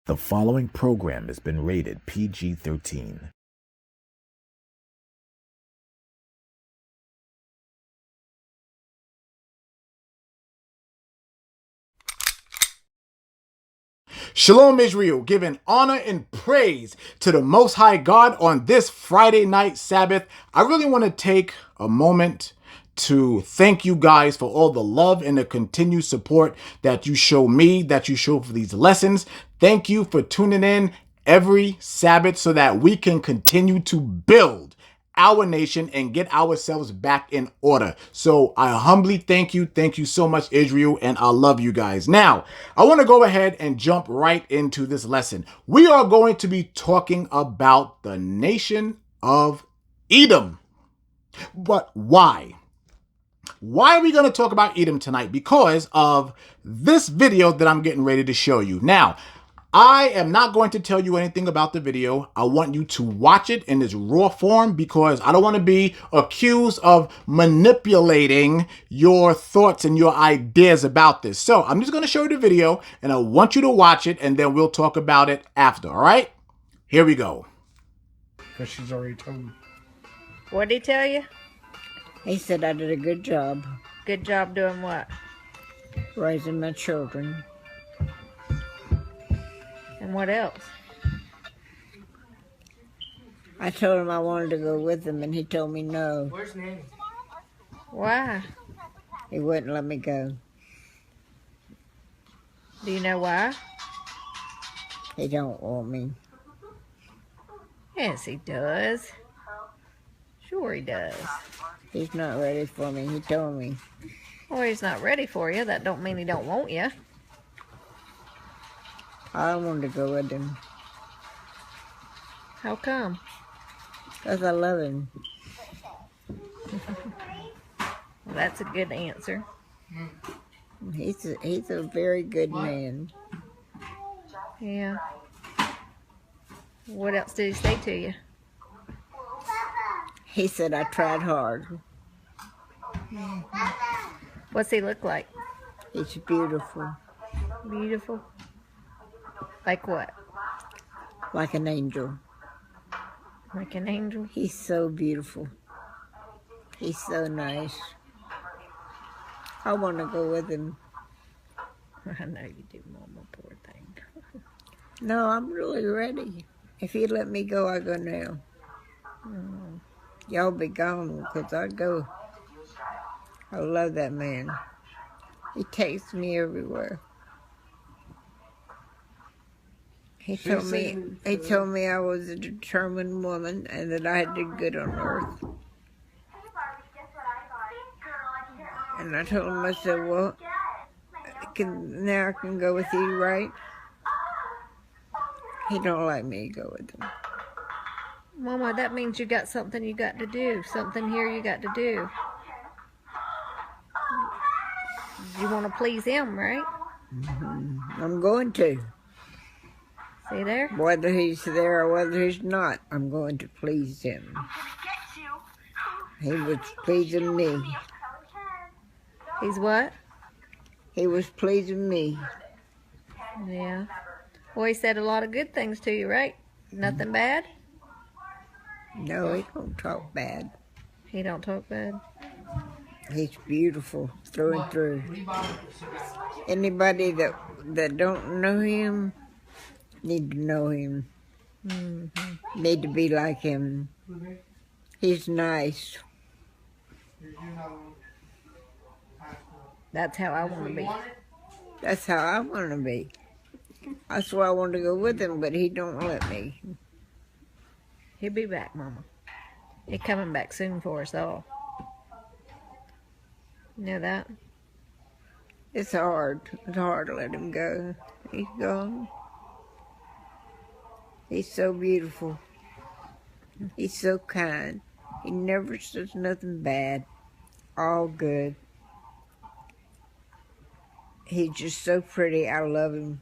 The following program has been rated PG-13. Shalom Israel, giving honor and praise to the Most High God on this Friday night Sabbath. I really want to take a moment to thank you guys for all the love and the continued support that you show me, that you show for these lessons. Thank you for tuning in every Sabbath so that we can continue to build our nation and get ourselves back in order. So I humbly thank you. Thank you so much, Israel, and I love you guys. Now, I want to go ahead and jump right into this lesson. We are going to be talking about the nation of Edom. But why? Why are we going to talk about Edom tonight? Because of this video that I'm getting ready to show you. Now, I am not going to tell you anything about the video. I want you to watch it in its raw form because I don't want to be accused of manipulating your thoughts and your ideas about this. So I'm just going to show you the video and I want you to watch it and then we'll talk about it after. All right? Here we go. Because she's already told me. What'd he tell you? He said I did a good job Good job doing what? raising my children. And what else? I told him I wanted to go with him, and he told me no. Where's Nanny? Why? He wouldn't let me go. Do you know why? He don't want me. Yes, he does. Sure he does. He's not ready for me. He told me. Well, he's not ready for you. That don't mean he don't want you. I wanted to go with him How come? because I love him. Well, that's a good answer. He's a very good man. Yeah. What else did he say to you? He said I tried hard. What's he look like? He's beautiful, Beautiful? Like what? like an angel. Like an angel? He's so beautiful. He's so nice. I want to go with him. I know you do, Mama, poor thing. No, I'm really ready. If he let me go, I go now. Y'all be gone because I go. I love that man. He takes me everywhere. He told me I was a determined woman and that I did good on earth. And I told him, I said, well, now I can go with you, right? He don't like me to go with him. Mama, that means you got something you got to do. Something here you got to do. You want to please him, right? I'm going to. See there? Whether he's there or whether he's not, I'm going to please him. He was pleasing me. He's what? He was pleasing me. Yeah. Well, he said a lot of good things to you, right? Nothing bad? No, he don't talk bad. He don't talk bad. He's beautiful through and through. Anybody that don't know him need to know him. Need to be like him. He's nice. That's how I want to be. That's how I want to be. That's why I want to go with him, but he don't let me. He'll be back, Mama. He's coming back soon for us all. You know that? It's hard. It's hard to let him go. He's gone. He's so beautiful. He's so kind. He never says nothing bad. All good. He's just so pretty. I love him.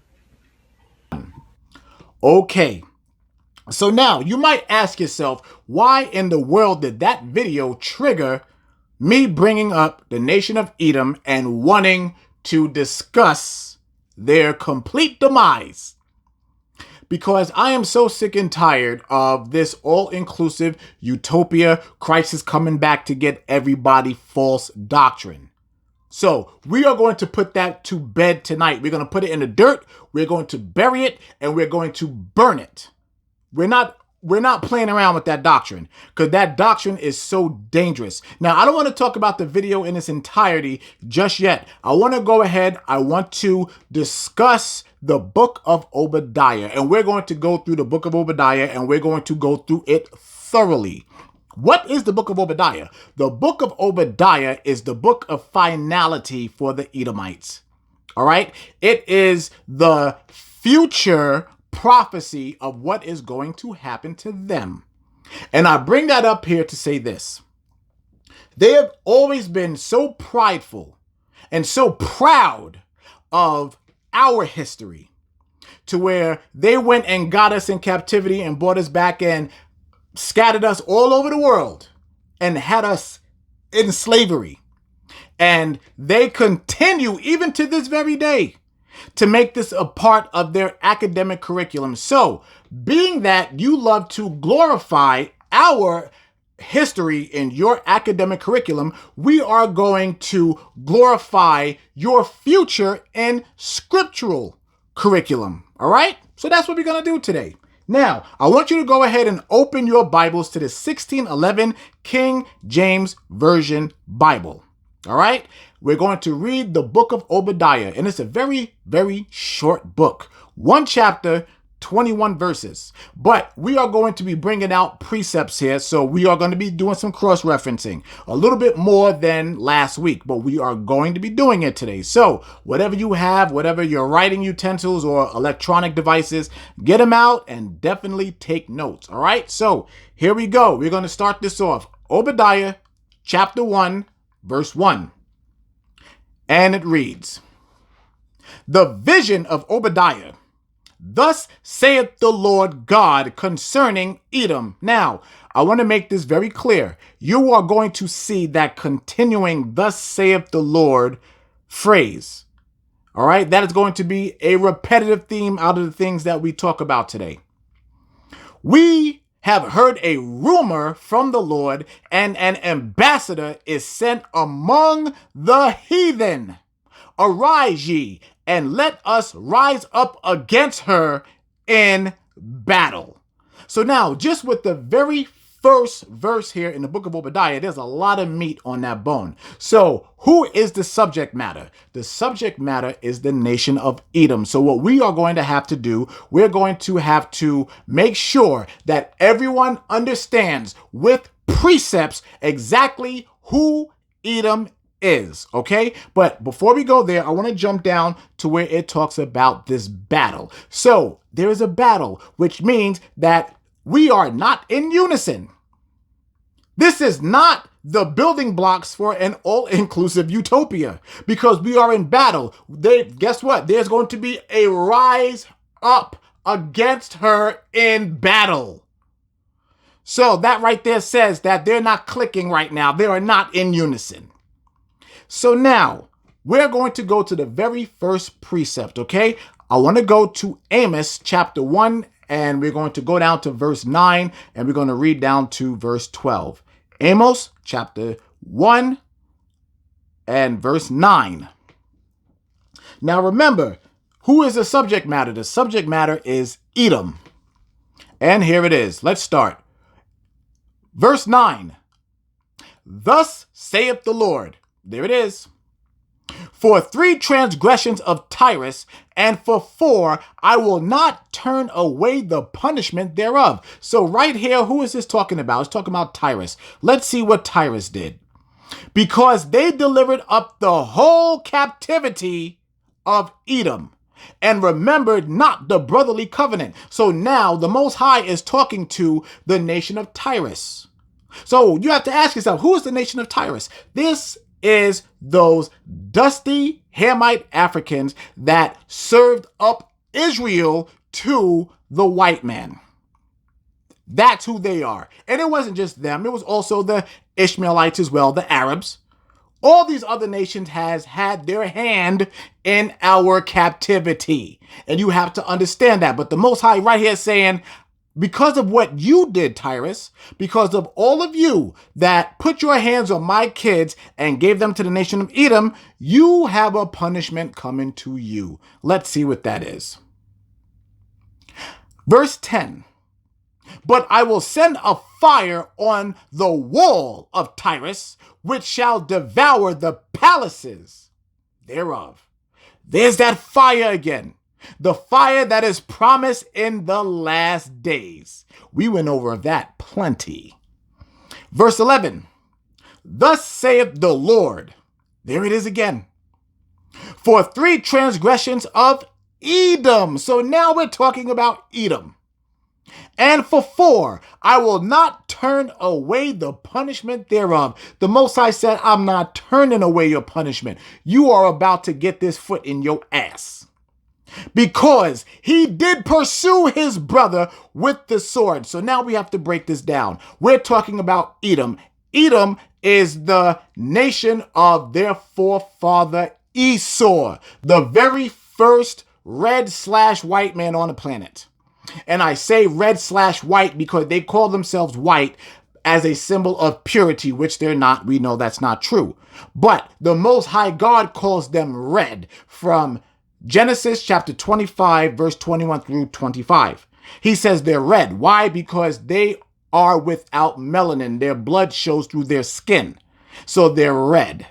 Okay. So now you might ask yourself, why in the world did that video trigger me bringing up the nation of Edom and wanting to discuss their complete demise? because I am so sick and tired of this all-inclusive utopia, Christ is coming back to get everybody false doctrine. So we are going to put that to bed tonight. We're going to put it in the dirt. We're going to bury it and we're going to burn it. We're not playing around with that doctrine because that doctrine is so dangerous. Now, I don't want to talk about the video in its entirety just yet. I want to go ahead. I want to discuss the book of Obadiah, and we're going to go through the book of Obadiah and we're going to go through it thoroughly. What is the book of Obadiah? The book of Obadiah is the book of finality for the Edomites. All right. It is the future prophecy of what is going to happen to them. And I bring that up here to say this. They have always been so prideful and so proud of our history to where they went and got us in captivity and brought us back and scattered us all over the world and had us in slavery. And they continue even to this very day to make this a part of their academic curriculum. So, being that you love to glorify our history in your academic curriculum, we are going to glorify your future in scriptural curriculum. All right? So that's what we're going to do today. Now, I want you to go ahead and open your Bibles to the 1611 King James Version Bible. All right? We're going to read the book of Obadiah, and it's a very, very short book. One chapter, 21 verses. But we are going to be bringing out precepts here, so we are going to be doing some cross-referencing. A little bit more than last week, but we are going to be doing it today. So whatever you have, whatever your writing utensils or electronic devices, get them out and definitely take notes. All right? So here we go. We're going to start this off. Obadiah chapter 1, verse 1. And it reads, "The vision of Obadiah. Thus saith the Lord God concerning Edom." Now, I want to make this very clear. You are going to see that continuing "thus saith the Lord" phrase. All right? That is going to be a repetitive theme out of the things that we talk about today. "We have heard a rumor from the Lord, and an ambassador is sent among the heathen. Arise ye, and let us rise up against her in battle." So now, just with the very first verse here in the book of Obadiah, there's a lot of meat on that bone. So who is the subject matter? The subject matter is the nation of Edom. So what we are going to have to do, we're going to have to make sure that everyone understands with precepts exactly who Edom is, okay? But before we go there, I want to jump down to where it talks about this battle. So there is a battle, which means that we are not in unison. This is not the building blocks for an all-inclusive utopia because we are in battle. Guess what? There's going to be a rise up against her in battle. So that right there says that they're not clicking right now. They are not in unison. So now we're going to go to the very first precept, okay? I want to go to Amos chapter 1, and we're going to go down to verse 9, and we're going to read down to verse 12. Amos chapter 1 and verse 9. Now remember, who is the subject matter? The subject matter is Edom. And here it is. Let's start. Verse 9. "Thus saith the Lord." There it is. "For 3 transgressions of Tyrus, and for 4, I will not turn away the punishment thereof." So right here, who is this talking about? It's talking about Tyrus. Let's see what Tyrus did. "Because they delivered up the whole captivity of Edom, and remembered not the brotherly covenant." So now the Most High is talking to the nation of Tyrus. So you have to ask yourself, who is the nation of Tyrus? This is those dusty Hamite Africans that served up Israel to the white man. That's who they are. And it wasn't just them. It was also the Ishmaelites as well, the Arabs, All these other nations has had their hand in our captivity. And you have to understand that. But the Most High right here is saying, because of what you did, Tyrus, because of all of you that put your hands on my kids and gave them to the nation of Edom, you have a punishment coming to you. Let's see what that is. Verse 10. But I will send a fire on the wall of Tyrus, which shall devour the palaces thereof. There's that fire again. The fire that is promised in the last days. We went over that plenty. Verse 11. Thus saith the Lord. There it is again. For 3 transgressions of Edom. So now we're talking about Edom. And for 4, I will not turn away the punishment thereof. The Most High said, I'm not turning away your punishment. You are about to get this foot in your ass. Because he did pursue his brother with the sword. So now we have to break this down. We're talking about Edom. Edom is the nation of their forefather Esau, the very first red/white man on the planet. And I say red/white because they call themselves white as a symbol of purity, which they're not. We know that's not true. But the Most High God calls them red from Genesis chapter 25, verse 21 through 25. He says they're red. Why? Because they are without melanin. Their blood shows through their skin. So they're red.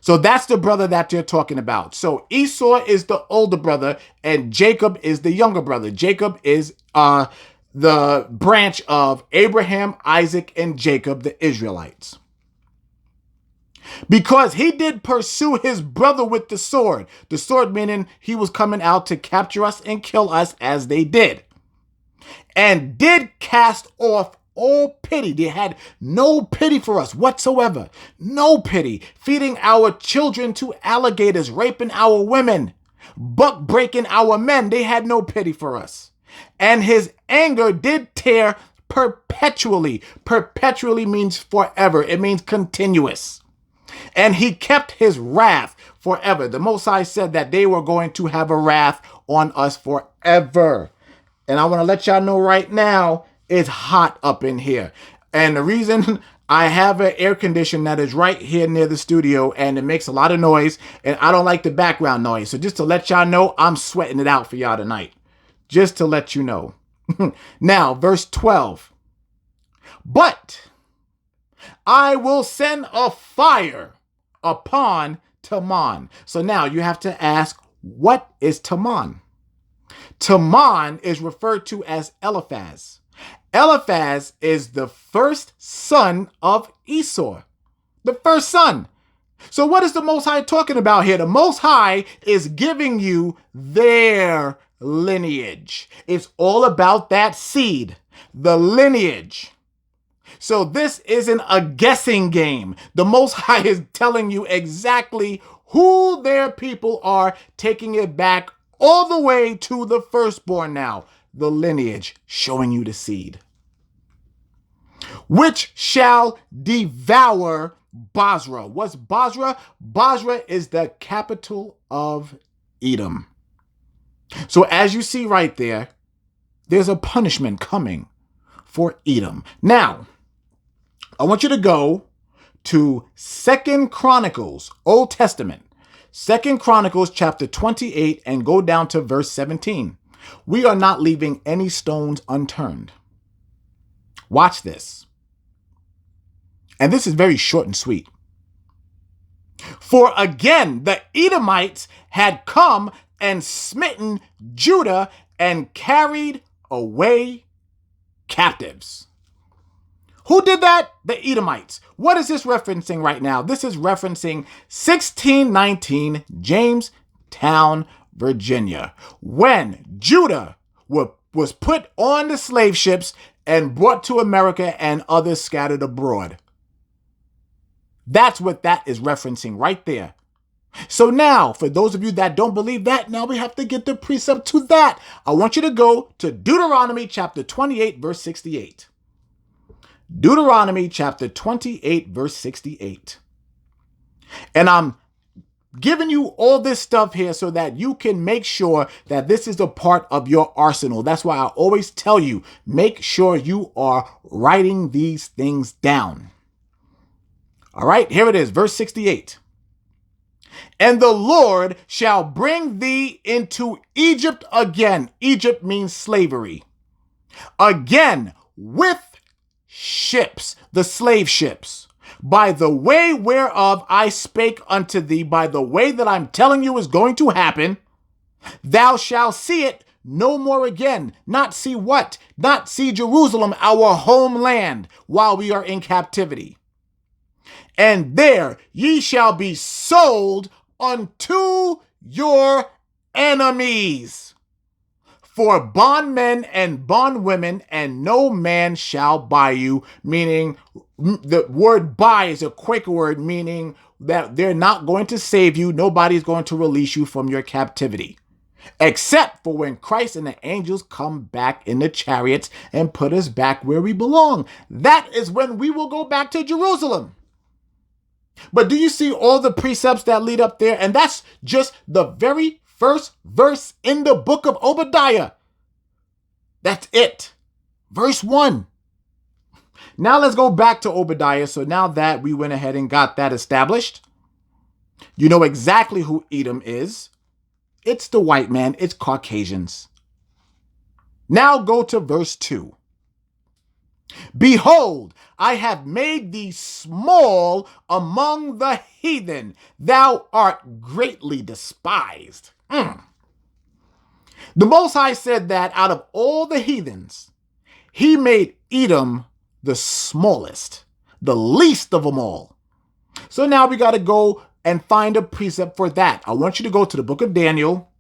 So that's the brother that you're talking about. So Esau is the older brother and Jacob is the younger brother. Jacob is the branch of Abraham, Isaac, and Jacob, the Israelites. Because he did pursue his brother with the sword. The sword meaning he was coming out to capture us and kill us as they did. And did cast off all pity. They had no pity for us whatsoever. No pity. Feeding our children to alligators, raping our women, buck breaking our men. They had no pity for us. And his anger did tear perpetually. Perpetually means forever. It means continuous. And he kept his wrath forever. The Most High said that they were going to have a wrath on us forever. And I want to let y'all know right now, it's hot up in here. And the reason I have an air conditioner that is right here near the studio and it makes a lot of noise and I don't like the background noise. So just to let y'all know, I'm sweating it out for y'all tonight. Just to let you know. Now, verse 12. But I will send a fire upon Teman. So now you have to ask, what is Teman? Teman is referred to as Eliphaz. Eliphaz is the first son of Esau. The first son. So what is the Most High talking about here? The Most High is giving you their lineage. It's all about that seed, the lineage. So this isn't a guessing game. The Most High is telling you exactly who their people are, taking it back all the way to the firstborn now. The lineage, showing you the seed. Which shall devour Basra. What's Basra? Basra is the capital of Edom. So as you see right there, there's a punishment coming for Edom. Now, I want you to go to 2 Chronicles, Old Testament. 2 Chronicles chapter 28 and go down to verse 17. We are not leaving any stones unturned. Watch this. And this is very short and sweet. For again, the Edomites had come and smitten Judah and carried away captives. Who did that? The Edomites. What is this referencing right now? This is referencing 1619 Jamestown, Virginia, when Judah was put on the slave ships and brought to America and others scattered abroad. That's what that is referencing right there. So now, for those of you that don't believe that, now we have to get the precept to that. I want you to go to Deuteronomy chapter 28, verse 68. Deuteronomy chapter 28, verse 68. And I'm giving you all this stuff here so that you can make sure that this is a part of your arsenal. That's why I always tell you, make sure you are writing these things down. All right, here it is, verse 68. And the Lord shall bring thee into Egypt again. Egypt means slavery. Again, with ships, the slave ships, by the way whereof I spake unto thee, by the way that I'm telling you is going to happen, thou shalt see it no more again. Not see what? Not see Jerusalem, our homeland, while we are in captivity. And there ye shall be sold unto your enemies for bondmen and bondwomen, and no man shall buy you. Meaning, the word buy is a Quaker word, meaning that they're not going to save you. Nobody's going to release you from your captivity, except for when Christ and the angels come back in the chariots and put us back where we belong. That is when we will go back to Jerusalem. But do you see all the precepts that lead up there? And that's just the very first verse in the book of Obadiah. That's it. Verse 1. Now let's go back to Obadiah. So now that we went ahead and got that established, you know exactly who Edom is. It's the white man. It's Caucasians. Now go to verse 2. Behold, I have made thee small among the heathen. Thou art greatly despised. The Most High said that out of all the heathens, he made Edom the smallest, the least of them all. So now we got to go and find a precept for that. I want you to go to the book of Daniel,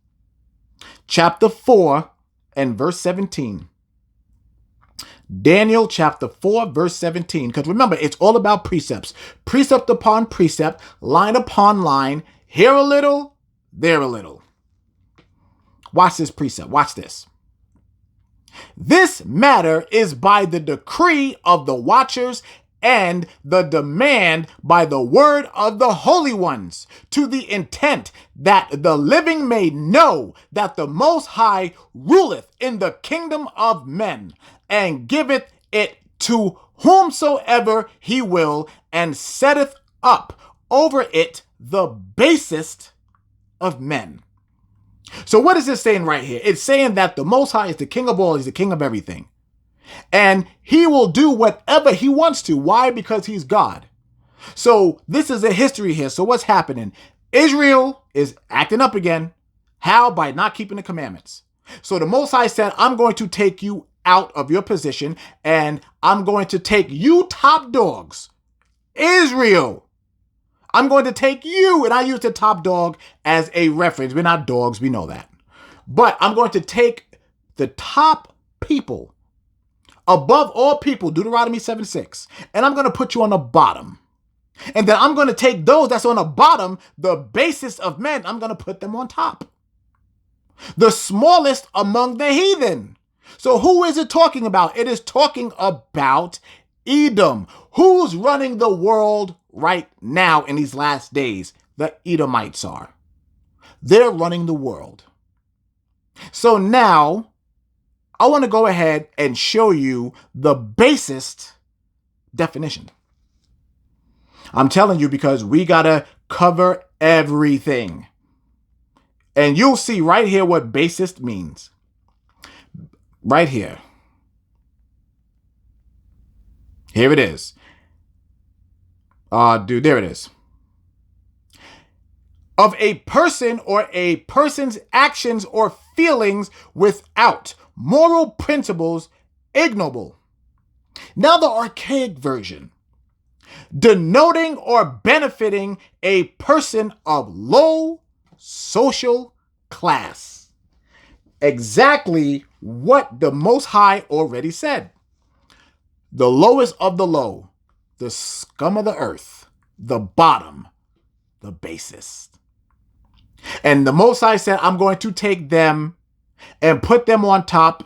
chapter 4 and verse 17. Daniel chapter 4, verse 17. Because remember, it's all about precepts. Precept upon precept, line upon line, here a little, there a little. Watch this precept. Watch this. This matter is by the decree of the watchers and the demand by the word of the holy ones, to the intent that the living may know that the Most High ruleth in the kingdom of men, and giveth it to whomsoever he will, and setteth up over it the basest of men. So what is this saying right here? It's saying that the Most High is the king of all. He's the king of everything. And he will do whatever he wants to. Why? Because he's God. So this is a history here. So what's happening? Israel is acting up again. How? By not keeping the commandments. So the Most High said, I'm going to take you out of your position, and I'm going to take you top dogs, Israel. I'm going to take you, and I use the top dog as a reference. We're not dogs, we know that. But I'm going to take the top people, above all people, Deuteronomy 7:6, and I'm going to put you on the bottom. And then I'm going to take those that's on the bottom, the basest of men, I'm going to put them on top. The smallest among the heathen. So who is it talking about? It is talking about Edom. Who's running the world right now in these last days? The Edomites are. They're running the world. So now I want to go ahead and show you the basest definition. I'm telling you because we got to cover everything. And you'll see right here what basest means. Right here. Here it is. There it is. Of a person or a person's actions or feelings without moral principles, ignoble. Now the archaic version. Denoting or benefiting a person of low social class. Exactly what the Most High already said. The lowest of the low, the scum of the earth, the bottom, the basest. And the Most High said, I'm going to take them and put them on top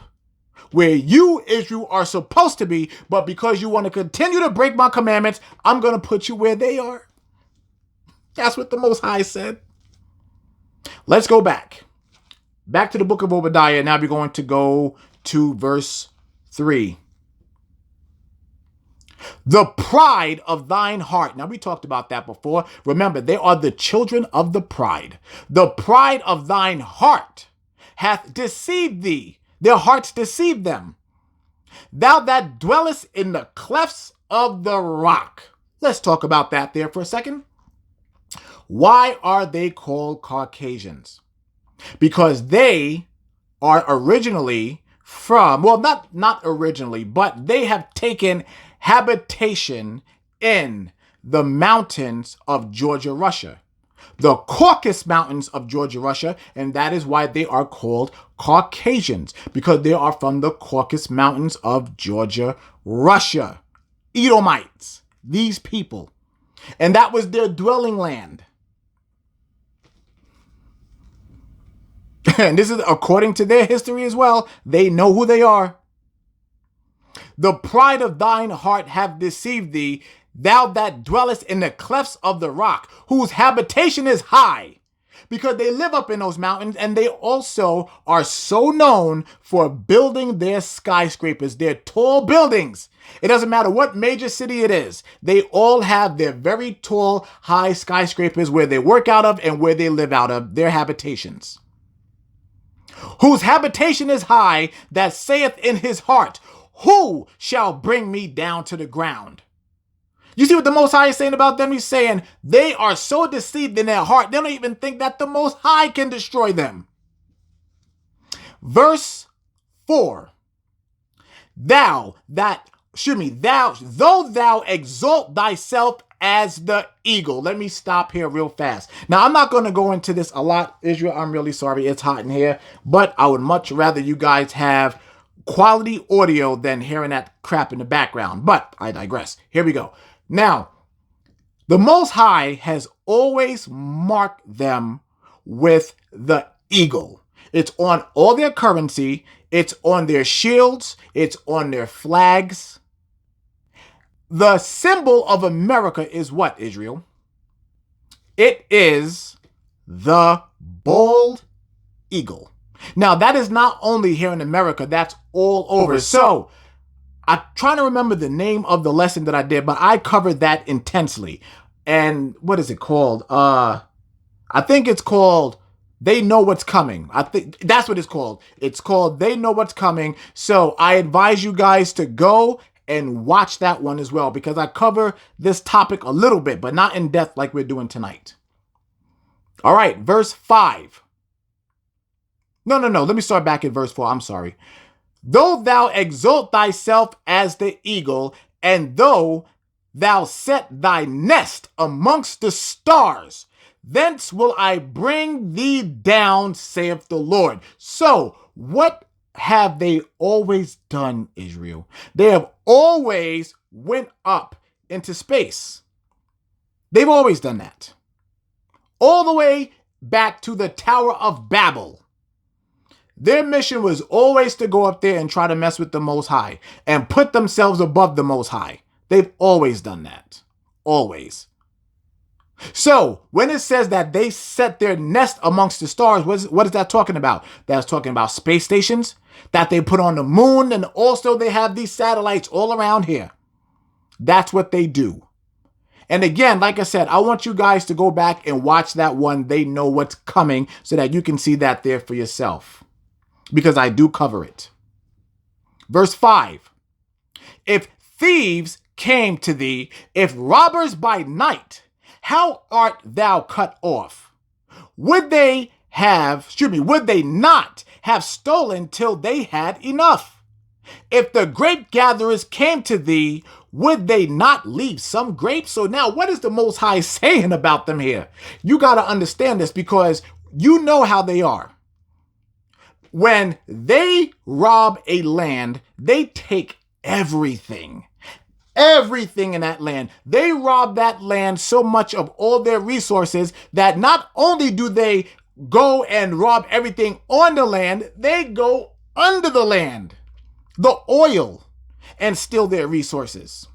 where you, Israel, are supposed to be, but because you want to continue to break my commandments, I'm going to put you where they are. That's what the Most High said. Let's go back. Back to the book of Obadiah. Now we're going to go to verse 3. The pride of thine heart. Now, we talked about that before. Remember, they are the children of the pride. The pride of thine heart hath deceived thee. Their hearts deceived them. Thou that dwellest in the clefts of the rock. Let's talk about that there for a second. Why are they called Caucasians? Because they are originally from, well, not originally, but they have taken habitation in the mountains of Georgia, Russia. The Caucasus Mountains of Georgia, Russia, and that is why they are called Caucasians, because they are from the Caucasus Mountains of Georgia, Russia. Edomites, these people. And that was their dwelling land. And this is according to their history as well. They know who they are. The pride of thine heart have deceived thee, thou that dwellest in the clefts of the rock, whose habitation is high, because they live up in those mountains, and they also are so known for building their skyscrapers, their tall buildings. It doesn't matter what major city it is. They all have their very tall, high skyscrapers where they work out of and where they live out of, their habitations. Whose habitation is high, that saith in his heart, who shall bring me down to the ground? You see what the Most High is saying about them? He's saying they are so deceived in their heart, they don't even think that the Most High can destroy them. Verse 4. Though thou exalt thyself as the eagle. Let me stop here real fast. Now, I'm not going to go into this a lot, Israel. I'm really sorry. It's hot in here. But I would much rather you guys have quality audio than hearing that crap in the background. But I digress. Here we go. Now, the Most High has always marked them with the eagle. It's on all their currency. It's on their shields. It's on their flags. The symbol of America is what, Israel? It is the bald eagle. Now, that is not only here in America, that's all over. So, I'm trying to remember the name of the lesson that I did, but I covered that intensely. And what is it called? I think it's called They Know What's Coming. I think that's what it's called. It's called They Know What's Coming. So, I advise you guys to go and watch that one as well, because I cover this topic a little bit, but not in depth like we're doing tonight. All right, verse 5. No. Let me start back at verse 4. I'm sorry. Though thou exalt thyself as the eagle, and though thou set thy nest amongst the stars, thence will I bring thee down, saith the Lord. So, what have they always done, Israel? They have always went up into space. They've always done that. All the way back to the Tower of Babel. Their mission was always to go up there and try to mess with the Most High and put themselves above the Most High. They've always done that. Always. So, when it says that they set their nest amongst the stars, what is that talking about? That's talking about space stations that they put on the moon, and also they have these satellites all around here. That's what they do. And again, like I said, I want you guys to go back and watch that one, They Know What's Coming, so that you can see that there for yourself. Because I do cover it. Verse 5. If thieves came to thee, if robbers by night, how art thou cut off? Would they not have stolen till they had enough? If the grape gatherers came to thee, would they not leave some grapes? So now, what is the Most High saying about them here? You got to understand this, because you know how they are. When they rob a land, they take everything. Everything in that land. They rob that land so much of all their resources that not only do they go and rob everything on the land, they go under the land. the oil, and steal their resources.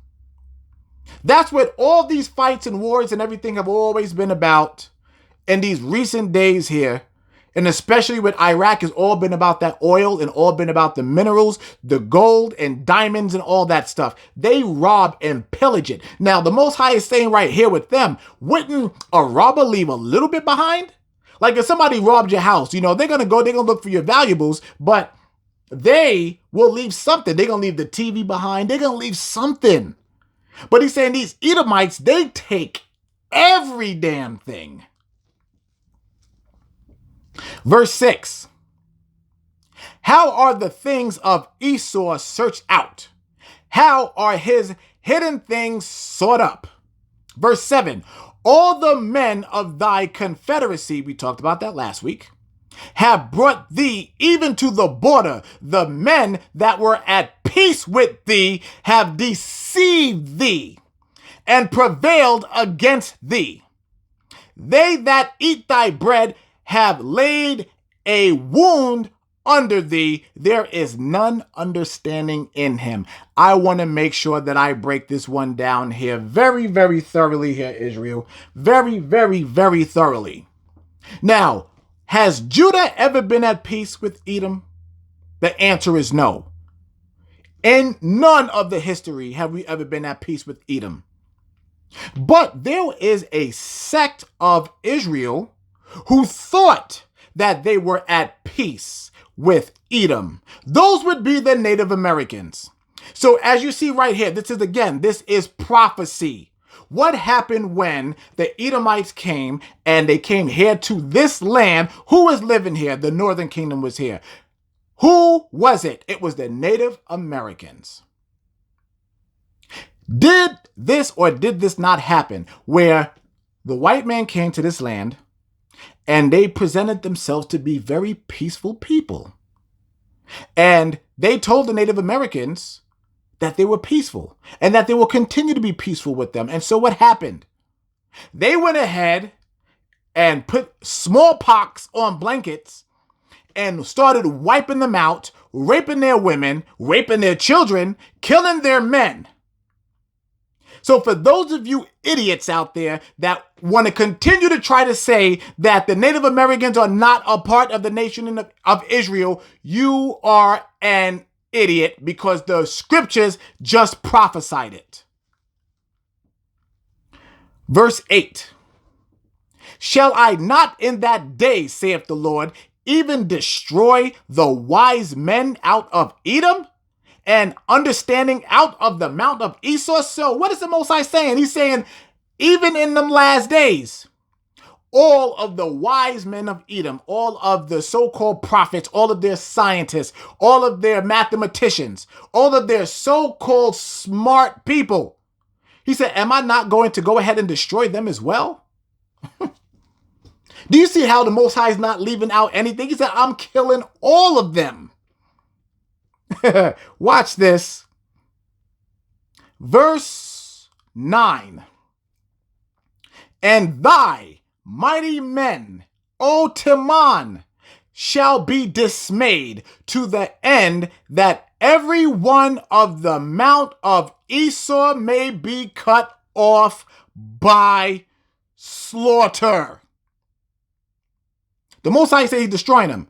That's what all these fights and wars and everything have always been about in these recent days here. And especially with Iraq, has all been about that oil and all been about the minerals, the gold and diamonds and all that stuff. They rob and pillage it. Now, the Most High is saying right here with them, wouldn't a robber leave a little bit behind? Like if somebody robbed your house, they're going to look for your valuables, but they will leave something. They're going to leave the TV behind. They're going to leave something. But he's saying these Edomites, they take every damn thing. Verse 6. How are the things of Esau searched out? How are his hidden things sought up? Verse 7. All the men of thy confederacy, we talked about that last week, have brought thee even to the border. The men that were at peace with thee have deceived thee and prevailed against thee. They that eat thy bread have laid a wound under thee. There is none understanding in him. I want to make sure that I break this one down here very, very thoroughly here, Israel. Very, very, very thoroughly. Now, has Judah ever been at peace with Edom? The answer is no. In none of the history have we ever been at peace with Edom. But there is a sect of Israel who thought that they were at peace with Edom. Those would be the Native Americans. So as you see right here, this is prophecy. What happened when the Edomites came and they came here to this land? Who was living here? The northern kingdom was here. Who was it? It was the Native Americans. Did this or did this not happen where the white man came to this land and they presented themselves to be very peaceful people? And they told the Native Americans that they were peaceful and that they will continue to be peaceful with them. And so what happened? They went ahead and put smallpox on blankets and started wiping them out, raping their women, raping their children, killing their men. So for those of you idiots out there that want to continue to try to say that the Native Americans are not a part of the nation of Israel, you are an idiot because the scriptures just prophesied it. Verse 8. Shall I not in that day, saith the Lord, even destroy the wise men out of Edom and understanding out of the mount of Esau? So what is the Most High saying? He's saying, even in them last days, all of the wise men of Edom, all of the so-called prophets, all of their scientists, all of their mathematicians, all of their so-called smart people, he said, am I not going to go ahead and destroy them as well? Do you see how the Most High is not leaving out anything? He said, I'm killing all of them. Watch this. Verse 9. And thy mighty men, O Teman, shall be dismayed to the end that every one of the mount of Esau may be cut off by slaughter. The Most High says he's destroying them.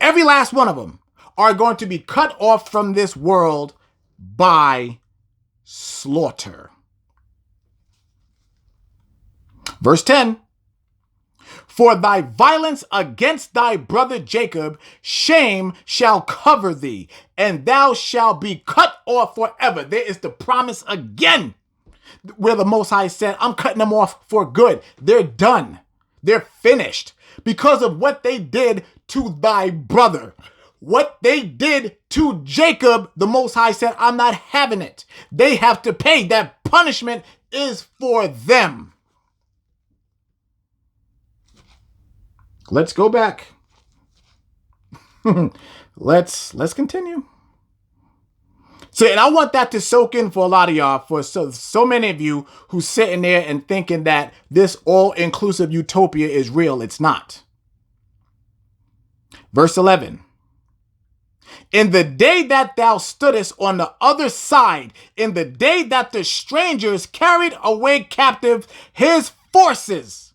Every last one of them are going to be cut off from this world by slaughter. Verse 10. For thy violence against thy brother Jacob, shame shall cover thee, and thou shalt be cut off forever. There is the promise again, where the Most High said, I'm cutting them off for good. They're done. They're finished. Because of what they did to thy brother. What they did to Jacob, the Most High said, I'm not having it. They have to pay. That punishment is for them. Let's go back. Let's continue. So, and I want that to soak in for a lot of y'all, for so many of you who's sitting there and thinking that this all-inclusive utopia is real. It's not. Verse 11. In the day that thou stoodest on the other side, in the day that the strangers carried away captive his forces,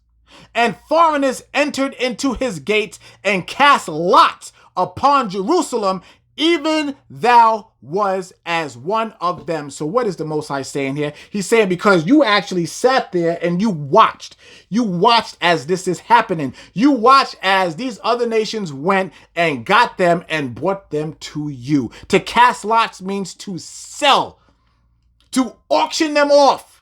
and foreigners entered into his gates and cast lots upon Jerusalem, even thou was as one of them. So what is the Most High saying here? He's saying because you actually sat there and you watched. You watched as this is happening. You watched as these other nations went and got them and brought them to you. To cast lots means to sell, to auction them off.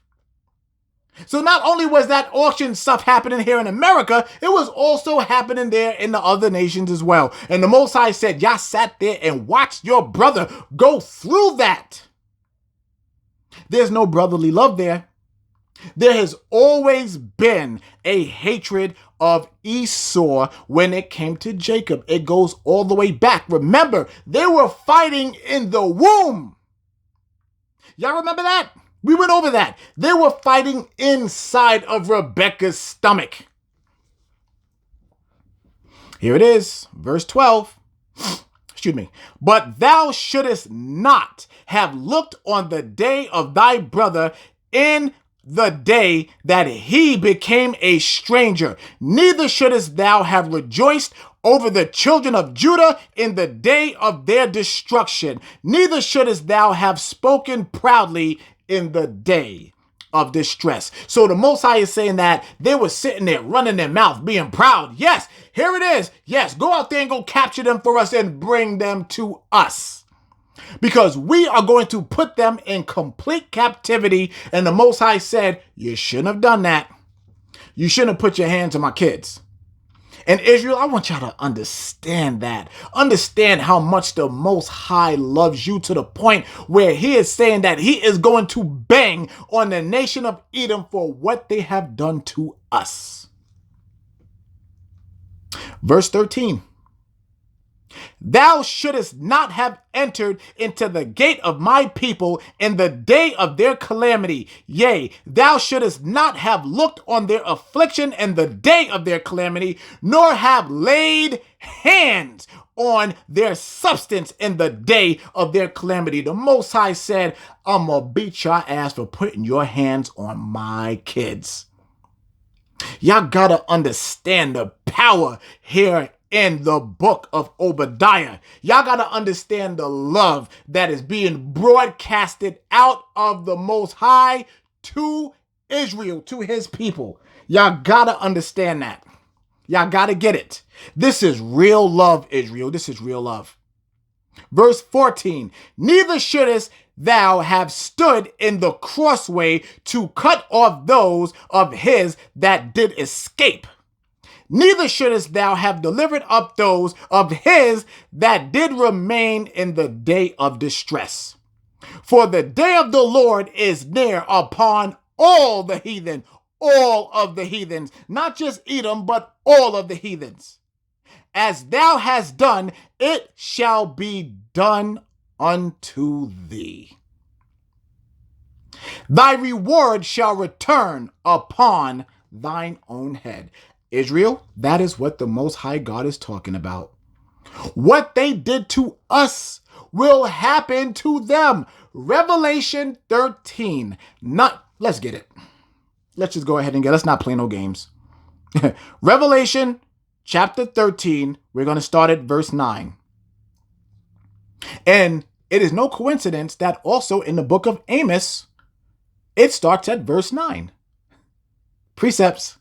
So not only was that auction stuff happening here in America, it was also happening there in the other nations as well. And the Most High said, y'all sat there and watched your brother go through that. There's no brotherly love there. There has always been a hatred of Esau when it came to Jacob. It goes all the way back. Remember, they were fighting in the womb. Y'all remember that? We went over that. They were fighting inside of Rebekah's stomach. Here it is, verse 12. Excuse me. But thou shouldest not have looked on the day of thy brother in the day that he became a stranger. Neither shouldest thou have rejoiced over the children of Judah in the day of their destruction. Neither shouldest thou have spoken proudly in the day of distress. So the Most High is saying that they were sitting there running their mouth, being proud. Yes, here it is. Yes, go out there and go capture them for us and bring them to us. Because we are going to put them in complete captivity. And the Most High said, you shouldn't have done that. You shouldn't have put your hands on my kids. And Israel, I want y'all to understand that. Understand how much the Most High loves you to the point where he is saying that he is going to bang on the nation of Edom for what they have done to us. Verse 13. Thou shouldest not have entered into the gate of my people in the day of their calamity. Yea, thou shouldest not have looked on their affliction in the day of their calamity, nor have laid hands on their substance in the day of their calamity. The Most High said, I'm going to beat your ass for putting your hands on my kids. Y'all got to understand the power here in the book of Obadiah. Y'all got to understand the love that is being broadcasted out of the Most High to Israel, to his people. Y'all got to understand that. Y'all got to get it. This is real love, Israel. This is real love. Verse 14, neither shouldest thou have stood in the crossway to cut off those of his that did escape. Neither shouldest thou have delivered up those of his that did remain in the day of distress. For the day of the Lord is near upon all the heathen, all of the heathens, not just Edom, but all of the heathens. As thou hast done, it shall be done unto thee. Thy reward shall return upon thine own head. Israel, that is what the Most High God is talking about. What they did to us will happen to them. Revelation 13. Let's get it. Let's just go ahead and let's not play no games. Revelation chapter 13, we're going to start at verse 9. And it is no coincidence that also in the book of Amos, it starts at verse 9. Precepts.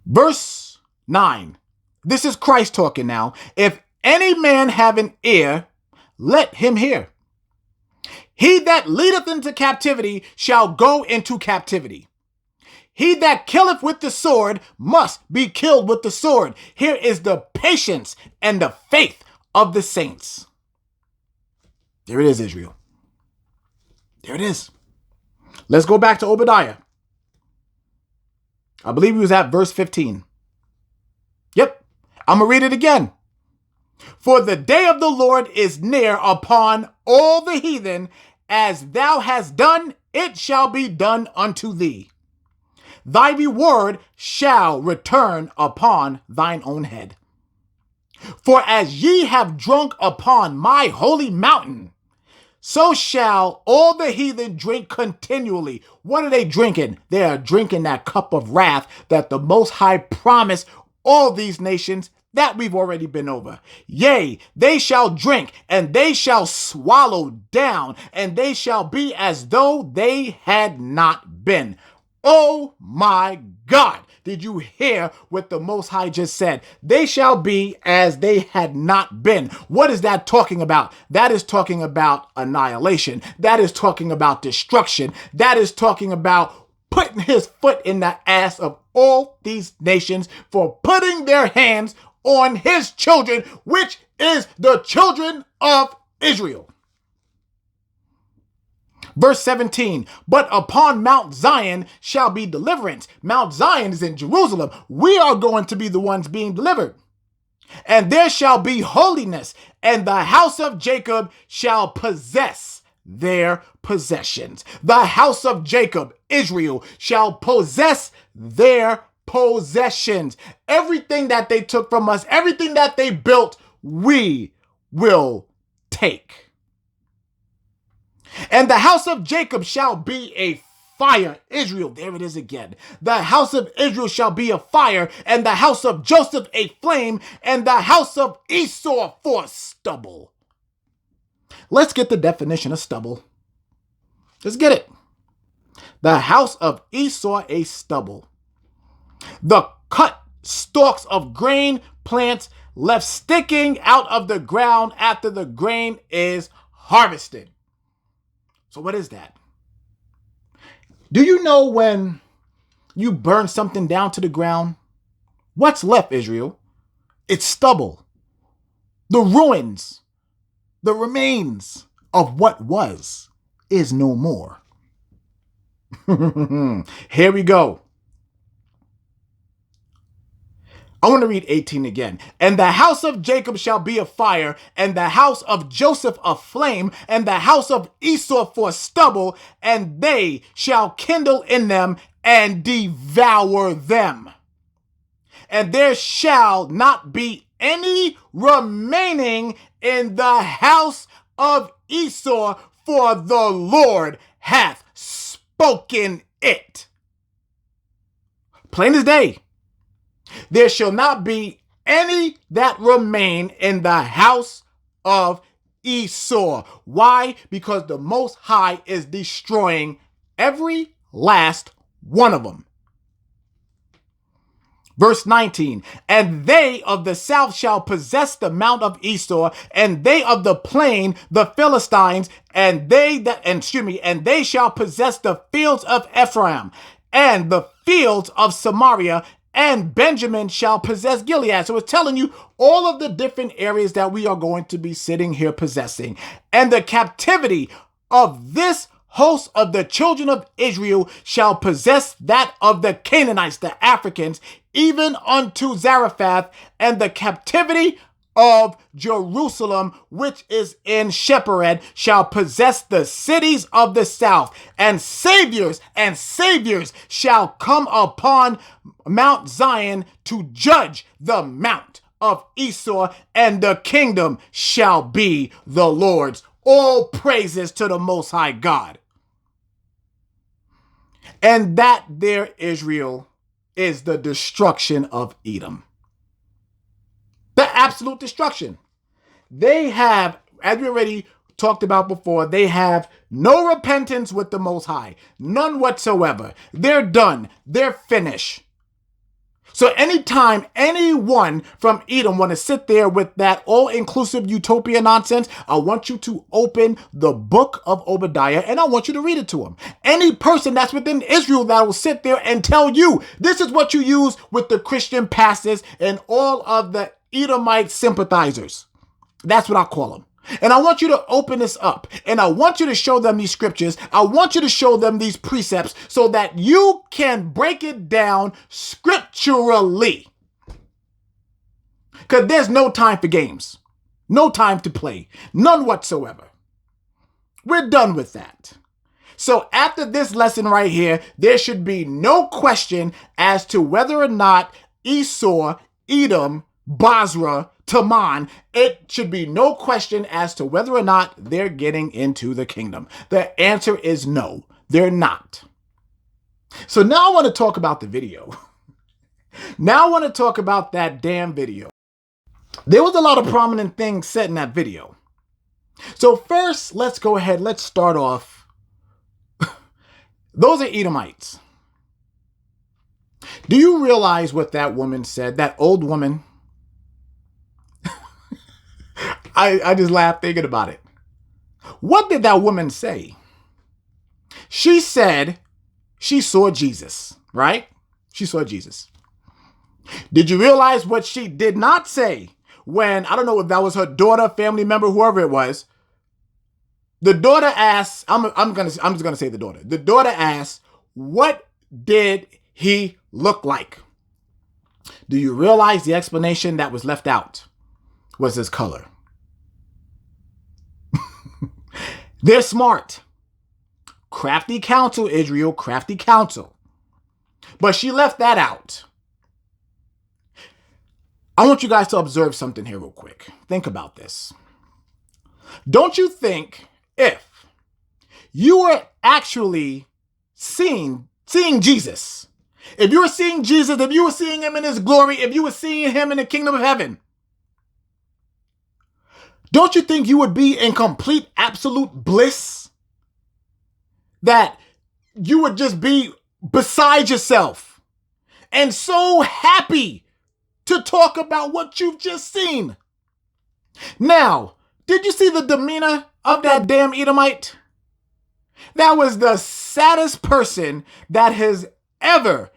Verse 9. This is Christ talking now. If any man have an ear, let him hear. He that leadeth into captivity shall go into captivity. He that killeth with the sword must be killed with the sword. Here is the patience and the faith of the saints. There it is, Israel. There it is. Let's go back to Obadiah. I believe he was at verse 15. Yep, I'm going to read it again. For the day of the Lord is near upon all the heathen. As thou hast done, it shall be done unto thee. Thy reward shall return upon thine own head. For as ye have drunk upon my holy mountain, so shall all the heathen drink continually. What are they drinking? They are drinking that cup of wrath that the Most High promised all these nations that we've already been over. Yea, they shall drink, and they shall swallow down, and they shall be as though they had not been. Oh my God. Did you hear what the Most High just said? They shall be as they had not been. What is that talking about? That is talking about annihilation. That is talking about destruction. That is talking about putting his foot in the ass of all these nations for putting their hands on his children, which is the children of Israel. Verse 17, but upon Mount Zion shall be deliverance. Mount Zion is in Jerusalem. We are going to be the ones being delivered. And there shall be holiness, and the house of Jacob shall possess their possessions. The house of Jacob, Israel, shall possess their possessions. Everything that they took from us, everything that they built, we will take. And the house of Jacob shall be a fire. Israel, there it is again. The house of Israel shall be a fire, and the house of Joseph a flame, and the house of Esau for stubble. Let's get the definition of stubble. Let's get it. The house of Esau a stubble. The cut stalks of grain plants left sticking out of the ground after the grain is harvested. So what is that? Do you know when you burn something down to the ground? What's left, Israel? It's stubble. The ruins, the remains of what was is no more. Here we go. I want to read 18 again. And the house of Jacob shall be a fire, and the house of Joseph a flame, and the house of Esau for stubble, and they shall kindle in them and devour them. And there shall not be any remaining in the house of Esau, for the Lord hath spoken it. Plain as day. There shall not be any that remain in the house of Esau. Why? Because the Most High is destroying every last one of them. Verse 19, and they of the south shall possess the mount of Esau, and they of the plain, the Philistines, and they shall possess the fields of Ephraim, and the fields of Samaria, and Benjamin shall possess Gilead. So it's telling you all of the different areas that we are going to be sitting here possessing. And the captivity of this host of the children of Israel shall possess that of the Canaanites, the Africans, even unto Zarephath, and the captivity of Jerusalem, which is in Shepherad, shall possess the cities of the south, and saviors shall come upon Mount Zion to judge the mount of Esau, and the kingdom shall be the Lord's. All praises to the Most High God. And that there, Israel, is the destruction of Edom. The absolute destruction. They have, as we already talked about before, they have no repentance with the Most High. None whatsoever. They're done. They're finished. So anytime anyone from Edom want to sit there with that all-inclusive utopia nonsense, I want you to open the book of Obadiah and I want you to read it to them. Any person that's within Israel that will sit there and tell you, this is what you use with the Christian pastors and all of the Edomite sympathizers. That's what I call them. And I want you to open this up and I want you to show them these scriptures. I want you to show them these precepts so that you can break it down scripturally. Because there's no time for games, no time to play, none whatsoever. We're done with that. So after this lesson right here, there should be no question as to whether or not Esau, Edom, Basra, Taman, it should be no question as to whether or not they're getting into the kingdom. The answer is no, they're not. So now I want to talk about the video. Now I want to talk about that damn video. There was a lot of prominent things said in that video. So first, let's go ahead. Let's start off. Those are Edomites. Do you realize what that woman said? That old woman. I just laughed thinking about it. What did that woman say? She said she saw Jesus, right? She saw Jesus. Did you realize what she did not say when, I don't know if that was her daughter, family member, whoever it was. The daughter asked, I'm just gonna say the daughter. The daughter asked, what did he look like? Do you realize the explanation that was left out was his color? They're smart. Crafty counsel, Israel, crafty counsel. But she left that out. I want you guys to observe something here real quick. Think about this. Don't you think if you were actually seeing Jesus, if you were seeing Jesus, if you were seeing him in his glory, if you were seeing him in the kingdom of heaven, don't you think you would be in complete, absolute bliss? That you would just be beside yourself and so happy to talk about what you've just seen. Now, did you see the demeanor of that damn Edomite? That was the saddest person that has ever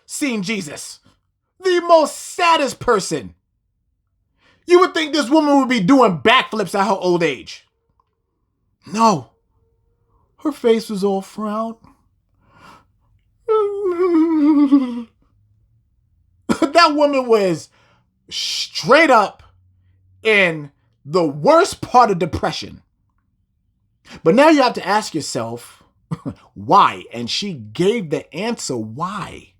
seen Jesus. The most saddest person. You would think this woman would be doing backflips at her old age. No. Her face was all frowned. That woman was straight up in the worst part of depression. But now you have to ask yourself, why? And she gave the answer why.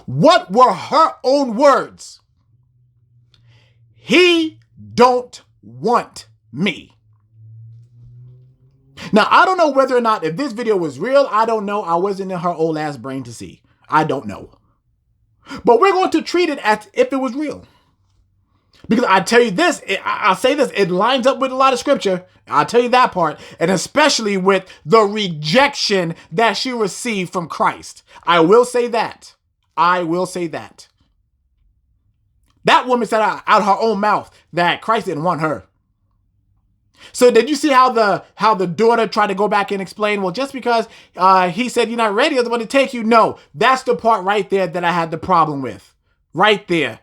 What were her own words? He don't want me. Now, I don't know whether or not if this video was real. I don't know. I wasn't in her old ass brain to see. I don't know. But we're going to treat it as if it was real. Because I tell you this, I'll say this, it lines up with a lot of scripture. I'll tell you that part. And especially with the rejection that she received from Christ. I will say that. I will say that. That woman said out her own mouth that Christ didn't want her. So did you see how the daughter tried to go back and explain, well, just because he said you're not ready, I want to take you. No, that's the part right there that I had the problem with. Right there.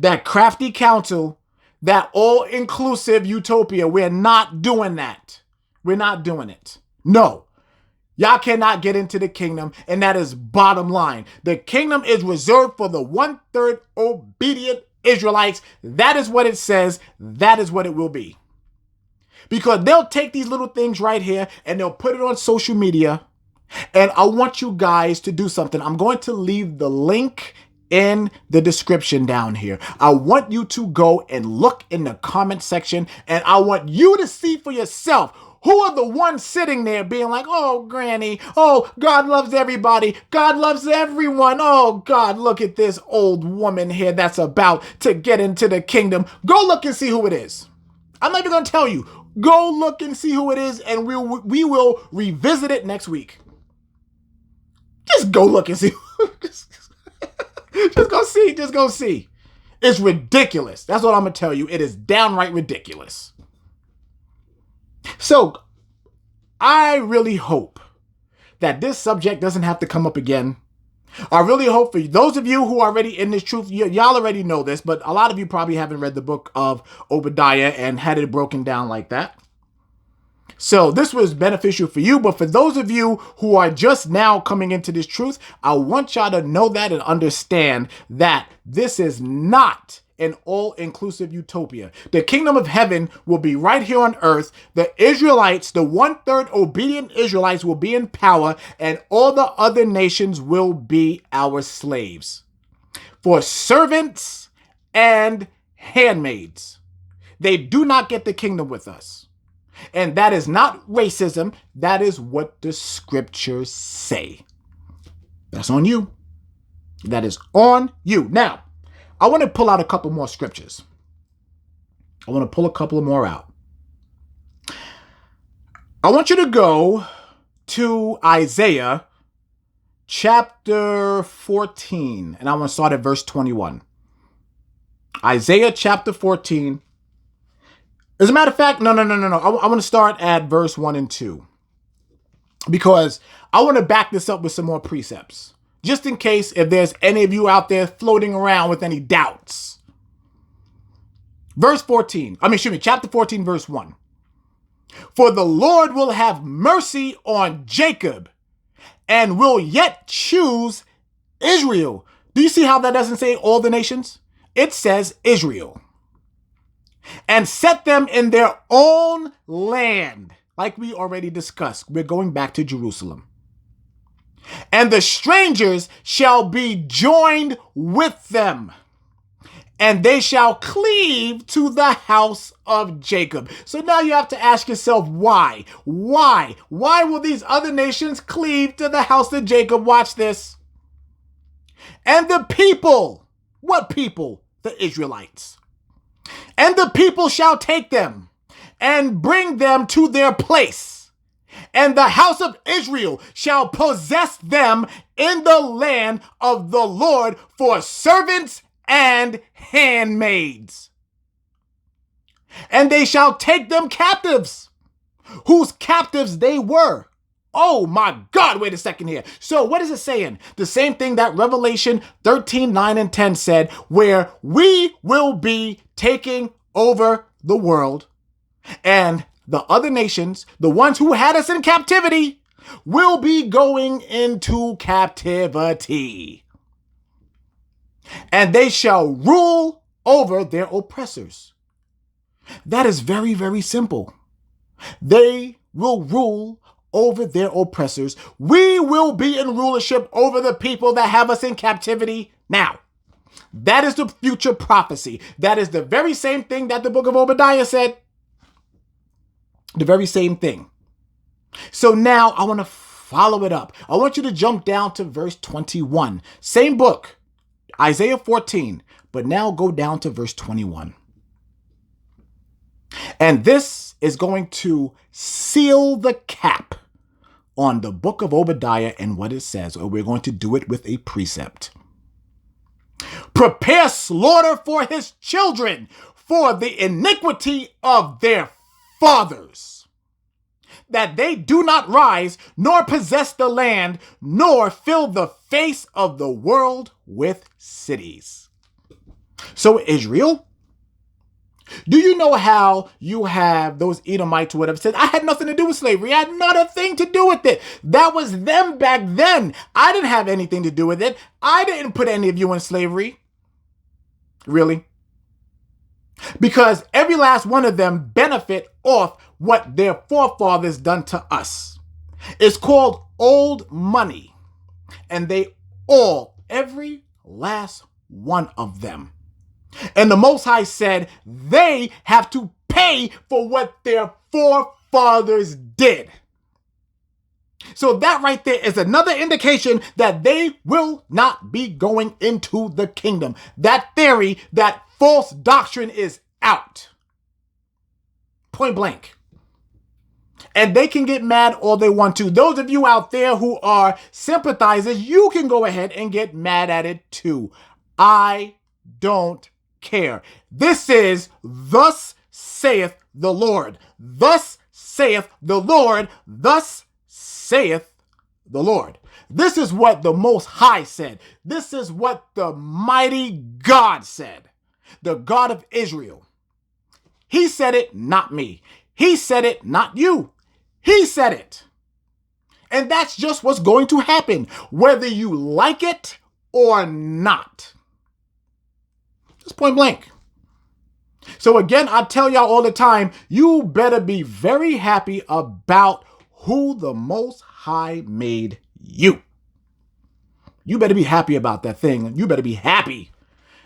That crafty counsel, that all-inclusive utopia. We're not doing that. We're not doing it. No. Y'all cannot get into the kingdom, and that is bottom line. The kingdom is reserved for the 1/3 obedient Israelites. That is what it says. That is what it will be. Because they'll take these little things right here and they'll put it on social media. And I want you guys to do something. I'm going to leave the link in the description down here. I want you to go and look in the comment section, and I want you to see for yourself who are the ones sitting there being like, oh, Granny, oh, God loves everybody. God loves everyone. Oh, God, look at this old woman here that's about to get into the kingdom. Go look and see who it is. I'm not even going to tell you. Go look and see who it is, and we will revisit it next week. Just go look and see. Just go see. Just go see. It's ridiculous. That's what I'm going to tell you. It is downright ridiculous. So, I really hope that this subject doesn't have to come up again. I really hope for you, those of you who are already in this truth, y'all already know this, but a lot of you probably haven't read the book of Obadiah and had it broken down like that. So this was beneficial for you, but for those of you who are just now coming into this truth, I want y'all to know that and understand that this is not an all-inclusive utopia. The kingdom of heaven will be right here on earth. The Israelites, the 1/3 obedient Israelites will be in power, and all the other nations will be our slaves. For servants and handmaids. They do not get the kingdom with us. And that is not racism. That is what the scriptures say. That's on you. That is on you. Now, I want to pull out a couple more scriptures. I want to pull a couple more out. I want you to go to Isaiah chapter 14, and I want to start at verse 21. Isaiah chapter 14. As a matter of fact, no. I want to start at verse 1 and 2. Because I want to back this up with some more precepts. Just in case if there's any of you out there floating around with any doubts. Chapter 14, verse 1. For the Lord will have mercy on Jacob and will yet choose Israel. Do you see how that doesn't say all the nations? It says Israel. And set them in their own land. Like we already discussed, we're going back to Jerusalem. And the strangers shall be joined with them, and they shall cleave to the house of Jacob. So now you have to ask yourself, why? Why? Why will these other nations cleave to the house of Jacob? Watch this. And the people, what people? The Israelites. And the people shall take them and bring them to their place. And the house of Israel shall possess them in the land of the Lord for servants and handmaids. And they shall take them captives, whose captives they were. Oh my God, wait a second here. So what is it saying? The same thing that Revelation 13, 9 and 10 said, where we will be taking over the world, and the other nations, the ones who had us in captivity, will be going into captivity. And they shall rule over their oppressors. That is very, very simple. They will rule over their oppressors. We will be in rulership over the people that have us in captivity now. That is the future prophecy. That is the very same thing that the book of Obadiah said. The very same thing. So now I want to follow it up. I want you to jump down to verse 21. Same book, Isaiah 14, but now go down to verse 21. And this is going to seal the cap on the book of Obadiah and what it says, or we're going to do it with a precept. Prepare slaughter for his children, for the iniquity of their fathers, that they do not rise, nor possess the land, nor fill the face of the world with cities. So Israel, do you know how you have those Edomites who would have said, I had nothing to do with slavery. I had not a thing to do with it. That was them back then. I didn't have anything to do with it. I didn't put any of you in slavery. Really? Because every last one of them benefit off what their forefathers done to us. It's called old money. And they all, every last one of them. And the Most High said they have to pay for what their forefathers did. So that right there is another indication that they will not be going into the kingdom. That theory, that false doctrine is out. Point blank. And they can get mad all they want to. Those of you out there who are sympathizers, you can go ahead and get mad at it too. I don't care. This is thus saith the Lord. Thus saith the Lord. Thus saith the Lord. This is what the Most High said. This is what the mighty God said. The God of Israel. He said it, not me. He said it, not you. He said it. And that's just what's going to happen, whether you like it or not. Just point blank. So again, I tell y'all all the time, you better be very happy about who the Most High made you. You better be happy about that thing. You better be happy.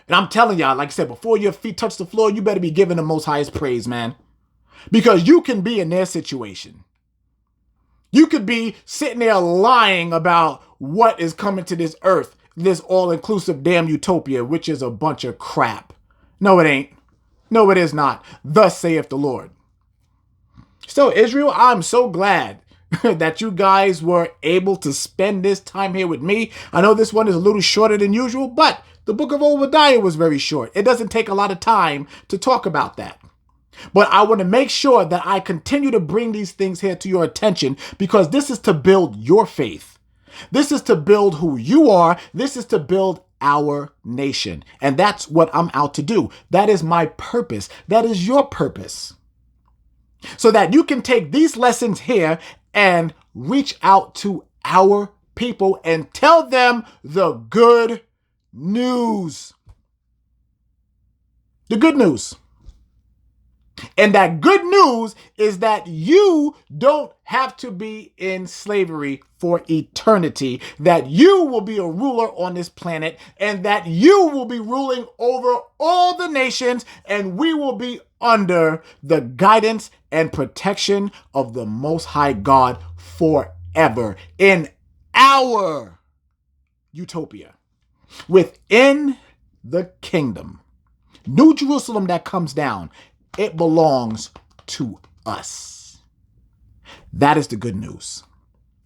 And I'm telling y'all, like I said, before your feet touch the floor, you better be giving the Most Highest praise, man. Because you can be in their situation. You could be sitting there lying about what is coming to this earth, this all-inclusive damn utopia, which is a bunch of crap. No, it ain't. No, it is not. Thus saith the Lord. So, Israel, I'm so glad that you guys were able to spend this time here with me. I know this one is a little shorter than usual, but the book of Obadiah was very short. It doesn't take a lot of time to talk about that. But I want to make sure that I continue to bring these things here to your attention because this is to build your faith. This is to build who you are. This is to build our nation. And that's what I'm out to do. That is my purpose. That is your purpose. So that you can take these lessons here and reach out to our people and tell them the good news. The good news. And that good news is that you don't have to be in slavery for eternity, that you will be a ruler on this planet, and that you will be ruling over all the nations, and we will be under the guidance and protection of the Most High God forever in our utopia, within the kingdom. New Jerusalem that comes down. It belongs to us. That is the good news.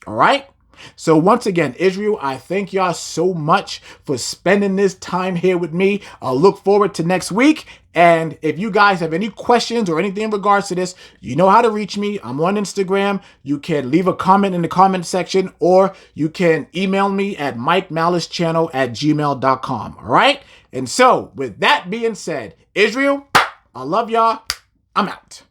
All right? So once again, Israel, I thank y'all so much for spending this time here with me. I'll look forward to next week. And if you guys have any questions or anything in regards to this, you know how to reach me. I'm on Instagram. You can leave a comment in the comment section, or you can email me at MikeMalissChannel@gmail.com. All right? And so with that being said, Israel, I love y'all. I'm out.